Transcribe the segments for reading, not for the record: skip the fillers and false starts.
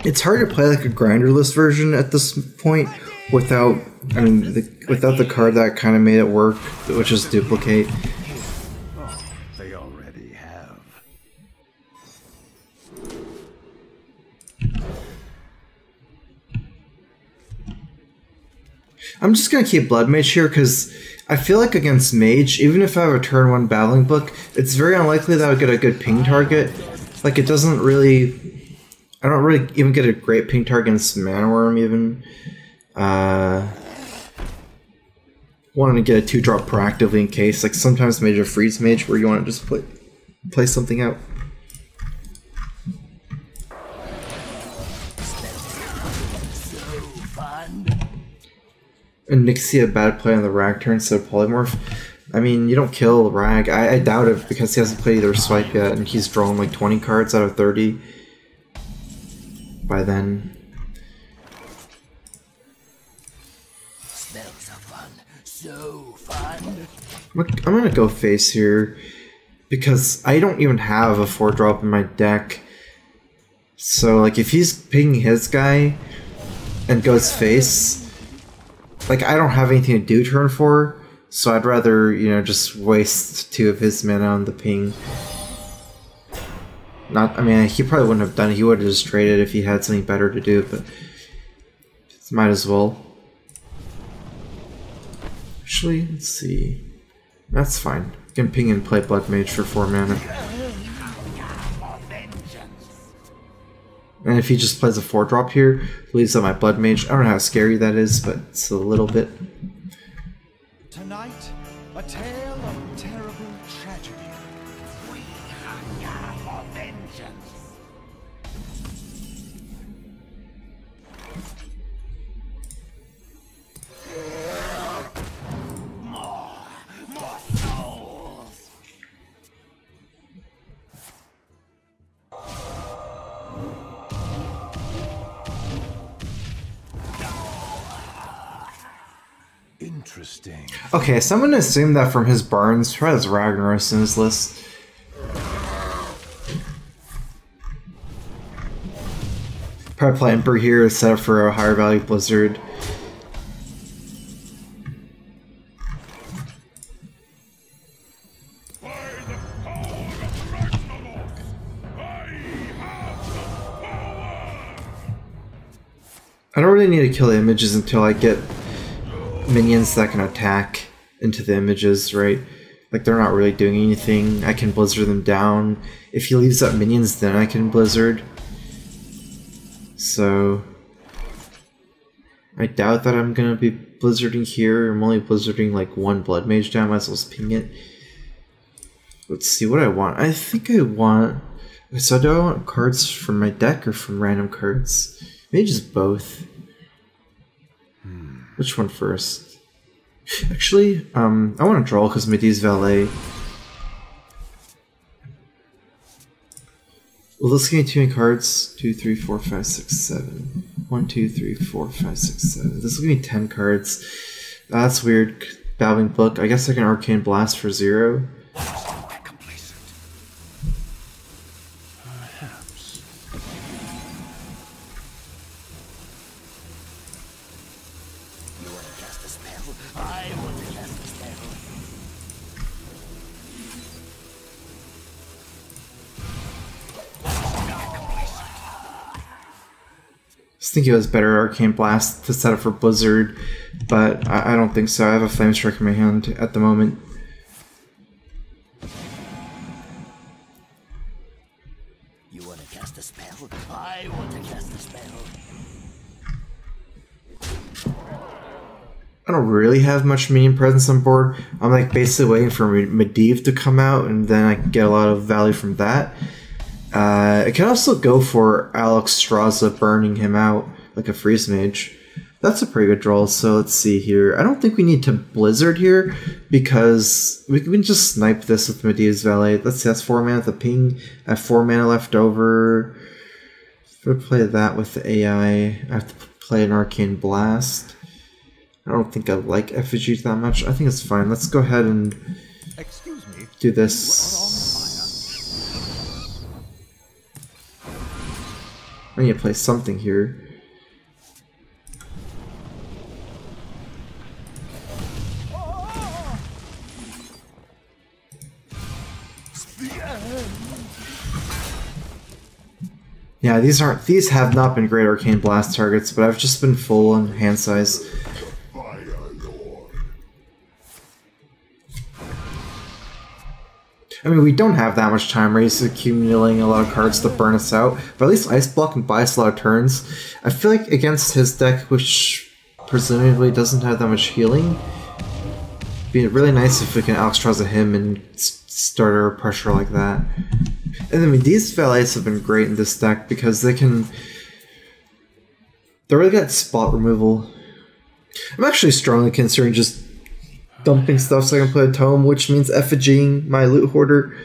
It's hard to play like a grinderless version at this point without, I mean, without the card that kind of made it work, which is Duplicate. Oh, they already have. I'm just gonna keep Blood Mage here because I feel like against Mage, even if I have a turn 1 battling book, it's very unlikely that I would get a good ping target. Like it doesn't really, I don't really even get a great ping target against Mana Worm even. Wanting to get a 2-drop proactively in case, like sometimes Mage or Freeze Mage where you want to just play something out. And Nixie a bad play on the Rag turn instead of Polymorph. I mean, you don't kill Rag. I doubt it because he hasn't played either Swipe yet, and he's drawn like 20 cards out of 30 by then. Spells are fun, so fun. I'm gonna go face here because I don't even have a 4-drop in my deck. So like if he's pinging his guy and goes face, like I don't have anything to do turn 4, so I'd rather, you know, just waste 2 of his mana on the ping. Not, I mean, he probably wouldn't have done it. He would have just traded if he had something better to do, but might as well. Actually, let's see. That's fine. You can ping and play Blood Mage for 4 mana. And if he just plays a 4-drop here, leaves out my Blood Mage. I don't know how scary that is, but it's a little bit. Tonight, a tale of terrible tragedy. We hunger for vengeance. More souls. Interesting. Okay, so I'm gonna assume that from his Barnes, he has Ragnaros in his list. Probably play Emperor here, set up for a higher value Blizzard. I don't really need to kill the images until I get minions that can attack into the images, right? Like they're not really doing anything. I can Blizzard them down. If he leaves up minions, then I can Blizzard. So I doubt that I'm gonna be Blizzarding here. I'm only Blizzarding like 1 Blood Mage down. Might as well ping it. Let's see what I want. I think I want. So do I want cards from my deck or from random cards? Maybe just both. Which one first? Actually, I want to draw because Medee's Valet. Well, let's give me 2 cards. 2, 3, 4, 5, 6, 7. 1, 2, 3, 4, 5, 6, 7. This will give me 10 cards. That's weird. Battling Book. I guess I can Arcane Blast for 0. I think it was better Arcane Blast to set up for Blizzard, but I don't think so. I have a Flame Strike in my hand at the moment. You want to cast a spell? I want to cast a spell. I don't really have much minion presence on board. I'm like basically waiting for Medivh to come out, and then I can get a lot of value from that. I can also go for Alex Straza burning him out like a Freeze Mage. That's a pretty good draw, so let's see here. I don't think we need to Blizzard here because we can just snipe this with Medea's Valet. Let's see, that's 4 mana with the ping. I have 4 mana left over. If I play that with the AI, I have to play an Arcane Blast. I don't think I like effigies that much. I think it's fine. Let's go ahead and do this. I need to play something here. Yeah, these have not been great arcane blast targets, but I've just been full on hand size. I mean, we don't have that much time. Ray's accumulating a lot of cards to burn us out, but at least Ice Block can buy us a lot of turns. I feel like against his deck, which presumably doesn't have that much healing, it'd be really nice if we can Alexstrasza him and start our pressure like that. And I mean, these valets have been great in this deck because they really got spot removal. I'm actually strongly considering just dumping stuff so I can play a tome, which means effigying my loot hoarder.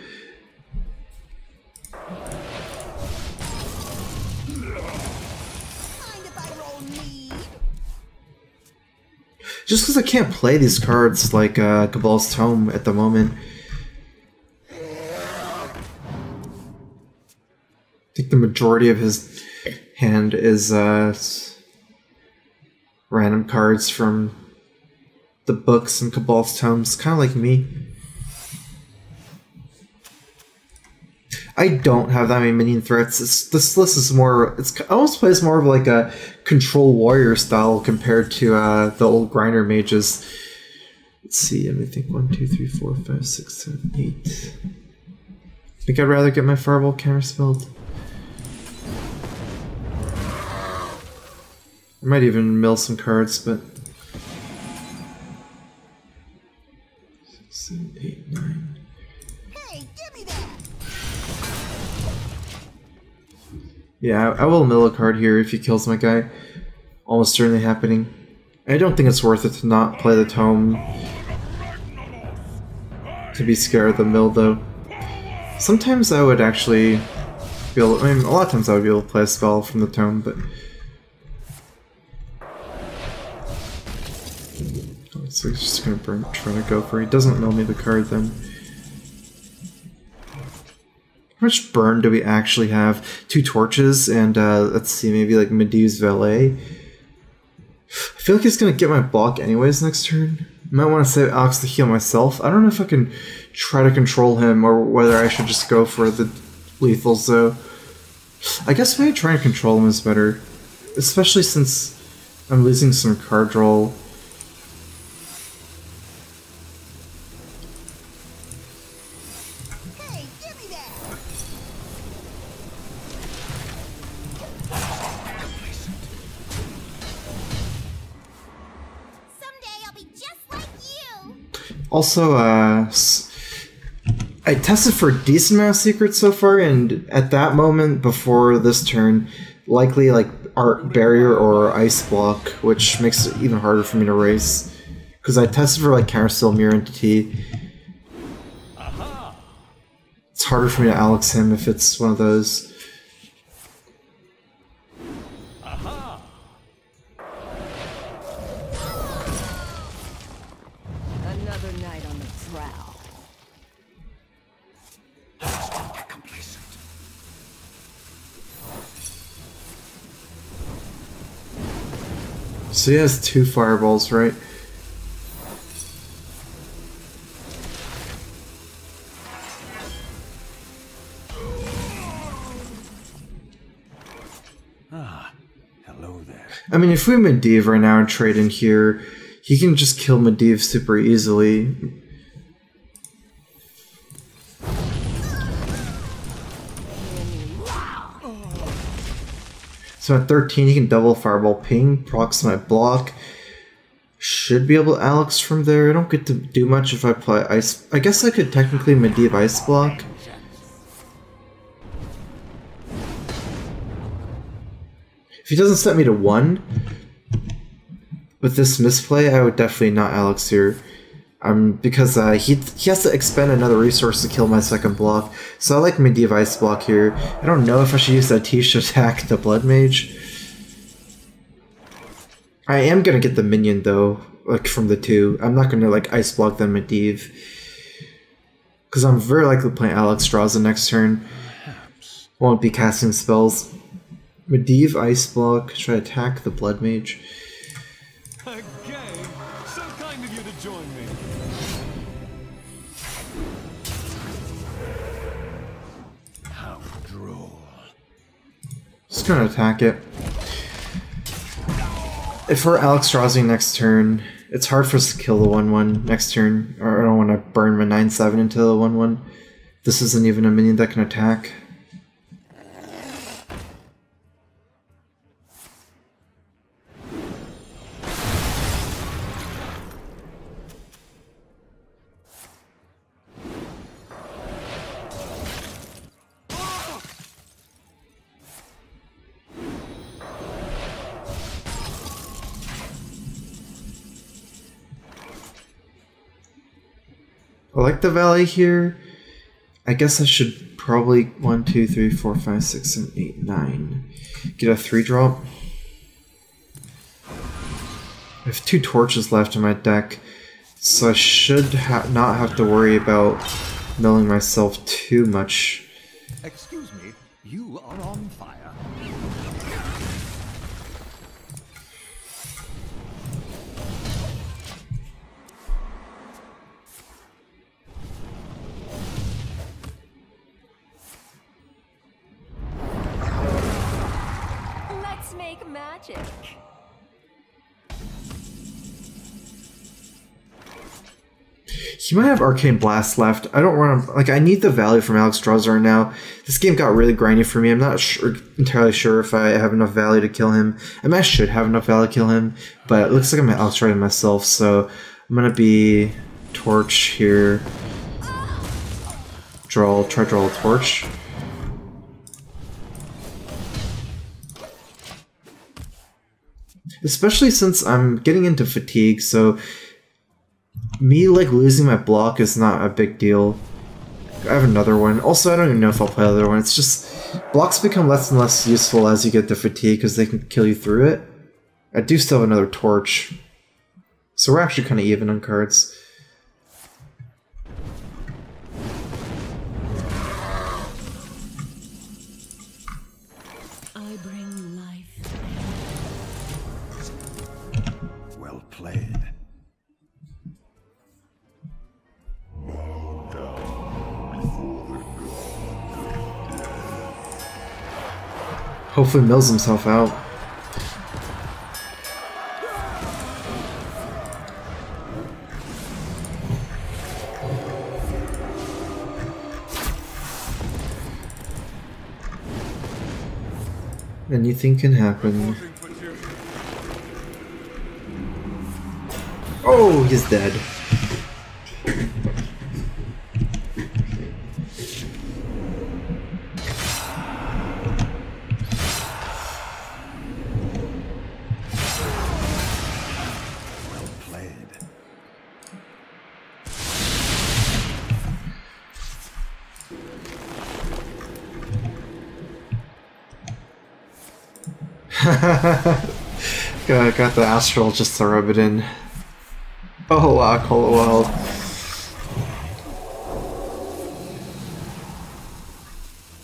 Just because I can't play these cards like Cabal's Tome at the moment. I think the majority of his hand is random cards from the books and Cabal's Tomes, kind of like me. I don't have that many minion threats. This list is more, it almost plays more of like a control warrior style compared to the old grinder mages. Let's see, let me think. 1, 2, 3, 4, 5, 6, 7, 8. I think I'd rather get my fireball counterspelled. I might even mill some cards, but 6, 7, 8, 9. Hey, give me that! Yeah, I will mill a card here if he kills my guy. Almost certainly happening. I don't think it's worth it to not play the tome. To be scared of the mill, though. Sometimes I would actually be able, I mean, a lot of times I would be able to play a spell from the tome, but so he's just gonna try to go for it. He doesn't mill me the card then. How much burn do we actually have? 2 torches and let's see, maybe like Medivh's Valet. I feel like he's gonna get my block anyways next turn. I might want to save Alex to heal myself. I don't know if I can try to control him or whether I should just go for the lethals though. I guess maybe trying to control him is better. Especially since I'm losing some card draw. Also, I tested for a decent amount of secrets so far, and at that moment before this turn, likely like Art Barrier or Ice Block, which makes it even harder for me to race. Because I tested for like Counterspell Mirror Entity. It's harder for me to Alex him if it's one of those. So he has 2 fireballs, right? Ah, hello there. I mean, if we Medivh right now and trade in here, he can just kill Medivh super easily. So at 13, he can double Fireball Ping, procs my block. Should be able to Alex from there. I don't get to do much if I play Ice. I guess I could technically Medivh Ice Block. If he doesn't set me to 1, with this misplay, I would definitely not Alex here. Because he has to expend another resource to kill my second block. So I like Medivh Ice Block here. I don't know if I should use that Tish to attack the Blood Mage. I am gonna get the minion though, like from the 2. I'm not gonna like Ice Block then Medivh. Because I'm very likely playing Alexstrasza next turn. Won't be casting spells. Medivh Ice Block. Try to attack the Blood Mage. A game? So kind of you to join me. How droll. Just gonna attack it. If we're Alexstrasza next turn, it's hard for us to kill the 1/1 next turn. Or I don't want to burn my 9/7 into the 1/1. This isn't even a minion that can attack. I like the Valley here. I guess I should probably 1, 2, 3, 4, 5, 6, 7, 8, 9. Get a 3-drop. I have 2 torches left in my deck, so I should not have to worry about milling myself too much. Excuse me, you are on fire. Let's make magic. He might have Arcane Blast left. I don't want to... Like, I need the value from Alexstrasza right now. This game got really grindy for me. I'm not entirely sure if I have enough value to kill him. I mean, I should have enough value to kill him, but it looks like I'm Alexstrasza myself, so I'm going to be Torch here. Try to draw a Torch. Especially since I'm getting into fatigue, so me like losing my block is not a big deal. I have another one. Also, I don't even know if I'll play another one. It's just blocks become less and less useful as you get the fatigue because they can kill you through it. I do still have another torch, so we're actually kind of even on cards. I bring life. Well played. Hopefully mills himself out. Anything can happen. Oh, he's dead. Got the astral just to rub it in. Oh wow, call it wild.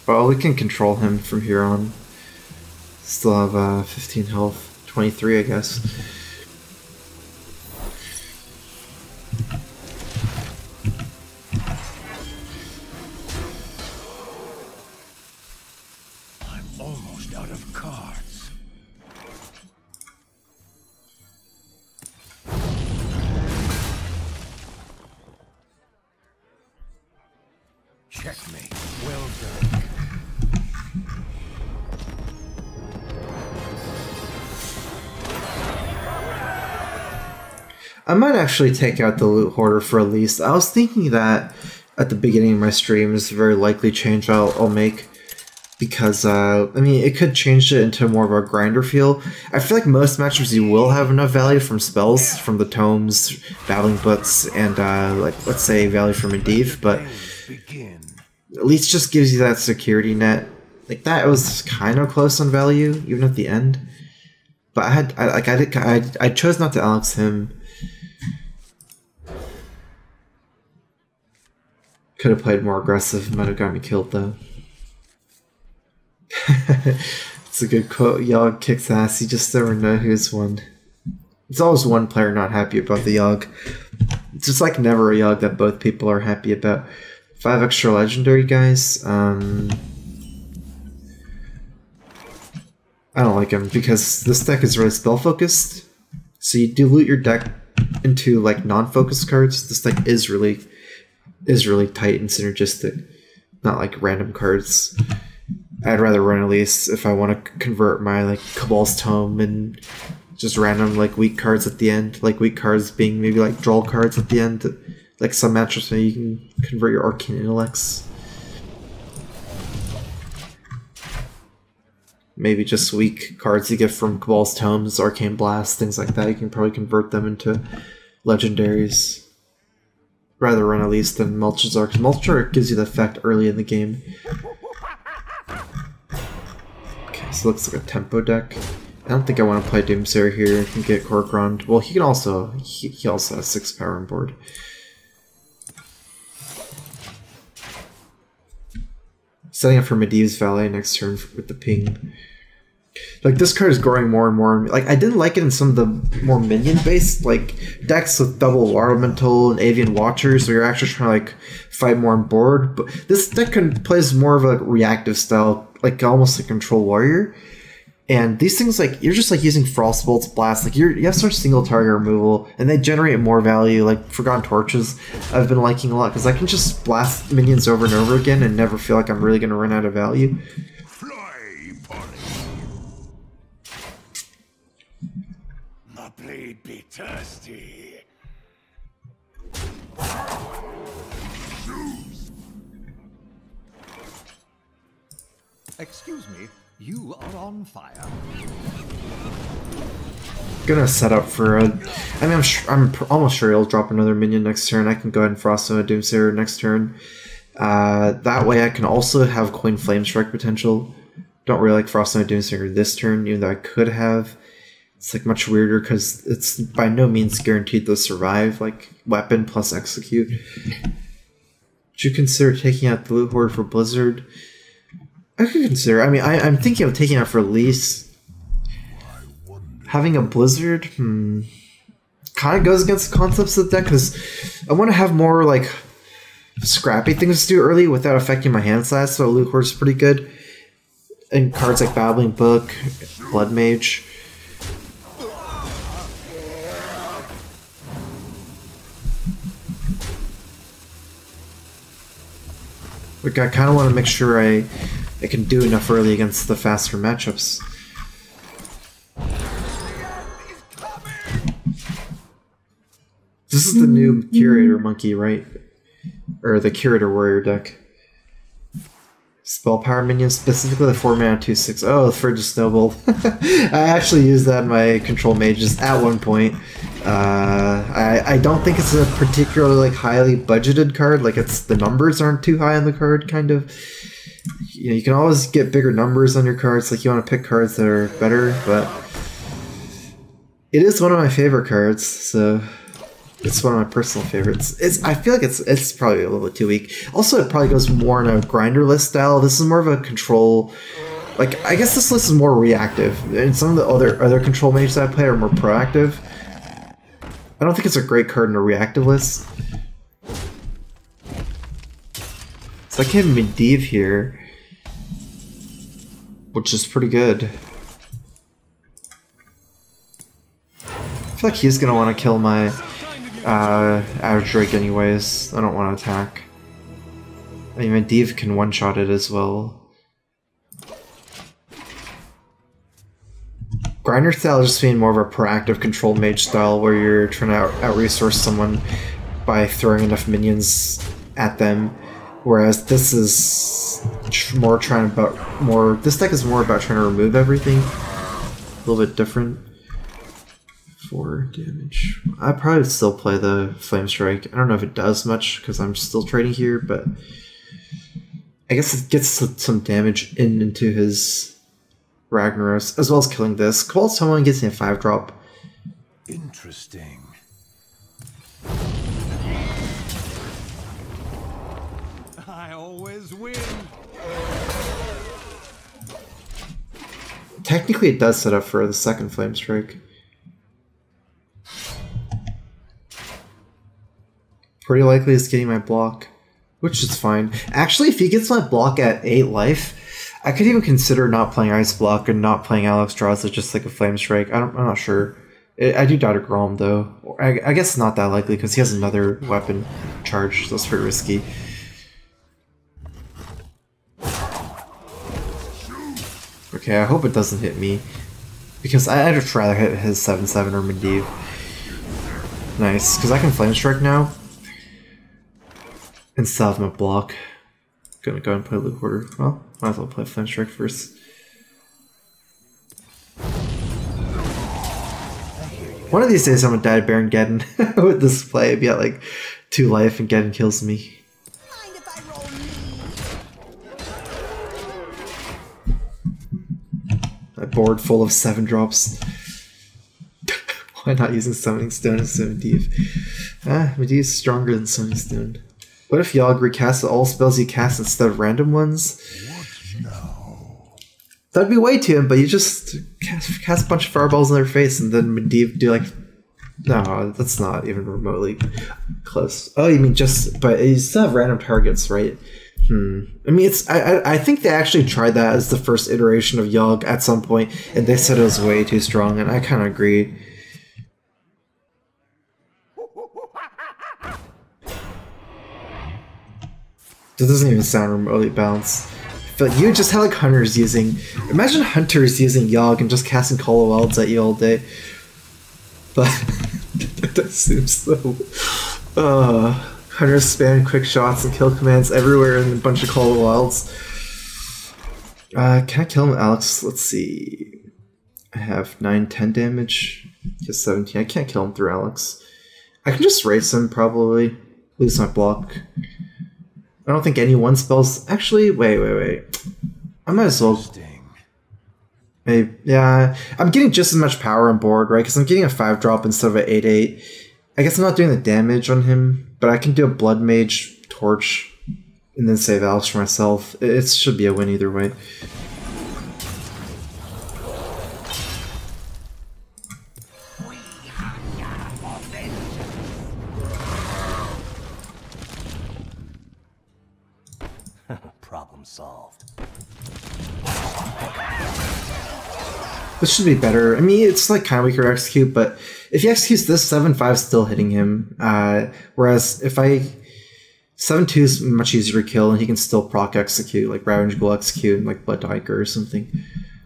Well, we can control him from here on. Still have 15 health, 23 I guess. I'm almost out of cards. Checkmate. Well done. I might actually take out the loot hoarder for at least. I was thinking that at the beginning of my stream is a very likely change I'll make. Because, I mean, it could change it into more of a grinder feel. I feel like most matchups you will have enough value from spells, from the tomes, battling books, and, like, let's say value from Medivh, but at least just gives you that security net. Like, that was kind of close on value, even at the end. But I chose not to Alex him. Could have played more aggressive, might have got me killed, though. It's a good quote. Yogg kicks ass. You just never know who's won. It's always one player not happy about the Yogg. It's just like never a Yogg that both people are happy about. 5 extra legendary guys. I don't like him because this deck is really spell focused. So you dilute your deck into like non-focused cards. This deck is really tight and synergistic, not like random cards. I'd rather run Elise if I want to convert my like Cabal's Tome and just random like weak cards at the end. Like weak cards being maybe like draw cards at the end. Like some matchups maybe you can convert your Arcane Intellects. Maybe just weak cards you get from Cabal's Tomes, Arcane Blast, things like that. You can probably convert them into legendaries. Rather run Elise than Melchizar, because Melchizar gives you the effect early in the game. Okay, so it looks like a tempo deck. I don't think I want to play Doomsayer here. I can get Korgrond. Well, he can also he also has 6 power on board. Setting up for Medivh's Valet next turn with the ping. Like this card is growing more and more. Like I didn't like it in some of the more minion-based like decks with double Elemental and Avian Watchers, where you're actually trying to like fight more on board. But this deck plays more of a reactive style, like almost a control warrior. And these things, like, you're just, like, using Frost Bolts, Blast. Like, you have such single target removal, and they generate more value. Like, Forgotten Torches, I've been liking a lot, because I can just blast minions over and over again and never feel like I'm really going to run out of value. Fly, Polly. My blade be thirsty. Excuse me, you are on fire. Gonna set up for a... I mean, I'm almost sure he'll drop another minion next turn. I can go ahead and Frost Stone a Doomsayer next turn. That way I can also have Coin Flame Strike potential. Don't really like Frost Stone a Doomsayer this turn, even though I could have. It's like much weirder because it's by no means guaranteed to survive, like weapon plus execute. Would you consider taking out the Loot Horde for Blizzard? I could consider. I mean, I'm thinking of taking out for Elise. Having a Blizzard, kind of goes against the concepts of the deck because I want to have more like scrappy things to do early without affecting my hand size. So Loot Horde is pretty good, and cards like Babbling Book, Blood Mage. Like I kind of want to make sure I can do enough early against the faster matchups. This is the new Curator Monkey, right? Or the Curator Warrior deck. Spell power minions, specifically the 4-mana 2/6. Oh, the Frigid Snowball. I actually used that in my Control Mages at one point. I don't think it's a particularly like highly budgeted card. Like the numbers aren't too high on the card, kind of. You know, you can always get bigger numbers on your cards. Like you want to pick cards that are better, but it is one of my favorite cards. So it's one of my personal favorites. I feel like it's probably a little bit too weak. Also, it probably goes more in a grinder list style. This is more of a control. Like I guess this list is more reactive, and some of the other control mages I play are more proactive. I don't think it's a great card in a reactive list. So I can Medivh here, which is pretty good. I feel like he's gonna want to kill my Average Drake anyways. I don't want to attack. I mean, Medivh can one-shot it as well. Grinder style is just being more of a proactive control mage style where you're trying to out-resource someone by throwing enough minions at them. Whereas this is more this deck is more about trying to remove everything. A little bit different. 4 damage. I'd probably still play the Flame Strike. I don't know if it does much because I'm still trading here, but I guess it gets some damage into his Ragnaros, as well as killing this. Cabal's Tome gets me a 5-drop. Interesting. I always win. Technically, it does set up for the second Flame Strike. Pretty likely it's getting my block, which is fine. Actually, if he gets my block at 8 life, I could even consider not playing Ice Block and not playing Alexstrasza just like a Flame Strike. I'm not sure. I do doubt a Grom though. I guess it's not that likely because he has another weapon charge, so it's pretty risky. Okay, I hope it doesn't hit me because I'd just rather hit his 7/7 or Medivh. Nice, because I can Flame Strike now and still have my block. Gonna go and play Loot Hoarder. Well, might as well play Flame Strike first. One of these days I'm gonna die to Baron Geddon with this play. I'd be at like 2 life and Geddon kills me. Mind if I roll me? A board full of 7 drops. Why not using Summoning Stone instead of Medivh? Medivh's stronger than Summoning Stone. What if Yogg recasts all spells you cast instead of random ones? That'd be way to him, but you just cast a bunch of fireballs in their face and then Medivh do like... No, that's not even remotely close. Oh, you mean just... But you still have random targets, right? I mean, it's... I think they actually tried that as the first iteration of Yogg at some point, and they said it was way too strong, and I kind of agree. This doesn't even sound remotely balanced. I feel like you just have like hunters using... Imagine hunters using Yogg and just casting Call of Wilds at you all day. But that seems so... hunters spam quick shots and kill commands everywhere and a bunch of Call of Wilds. Can I kill him, Alex? Let's see. I have 9, 10 damage. Just 17. I can't kill him through Alex. I can just race him, probably. Lose my block. I don't think any one spells... Actually, wait. I might as well... Maybe, yeah, I'm getting just as much power on board, right? Because I'm getting a 5-drop instead of an 8/8. I guess I'm not doing the damage on him, but I can do a Blood Mage, Torch, and then save Alex for myself. It should be a win either way. Problem solved. This should be better. I mean, it's like kind of weaker to execute, but if he executes this, 7/5 still hitting him. Whereas if I 7/2 is much easier to kill, and he can still proc execute, like Ravage Ghoul execute, and like Blood Hiker or something.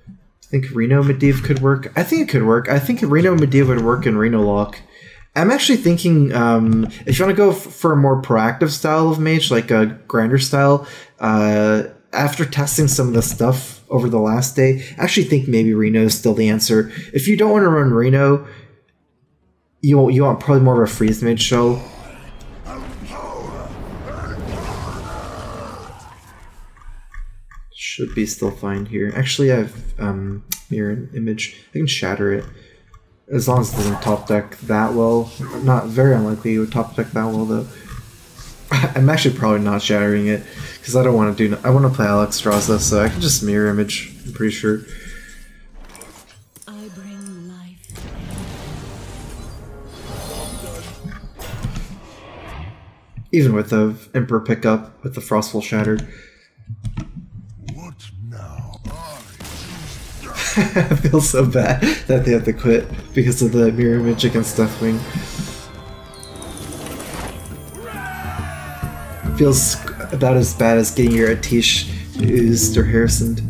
I think Reno Medivh could work. I think it could work. I think Reno Medivh would work in Reno Lock. I'm actually thinking if you want to go for a more proactive style of mage, like a grinder style, after testing some of the stuff over the last day, I actually think maybe Reno is still the answer. If you don't want to run Reno, you want probably more of a freeze mage show. Should be still fine here. Actually, I have mirror image. I can shatter it. As long as it doesn't top deck that well. Not very unlikely it would top deck that well though. I'm actually probably not shattering it because I don't want to do. I want to play Alexstrasza, so I can just mirror image. I'm pretty sure. I bring life. Even with the Emperor pickup with the Frostful shattered. What now? I feel so bad that they have to quit because of the mirror image against Deathwing. Feels about as bad as getting your Atish used or Harrisoned.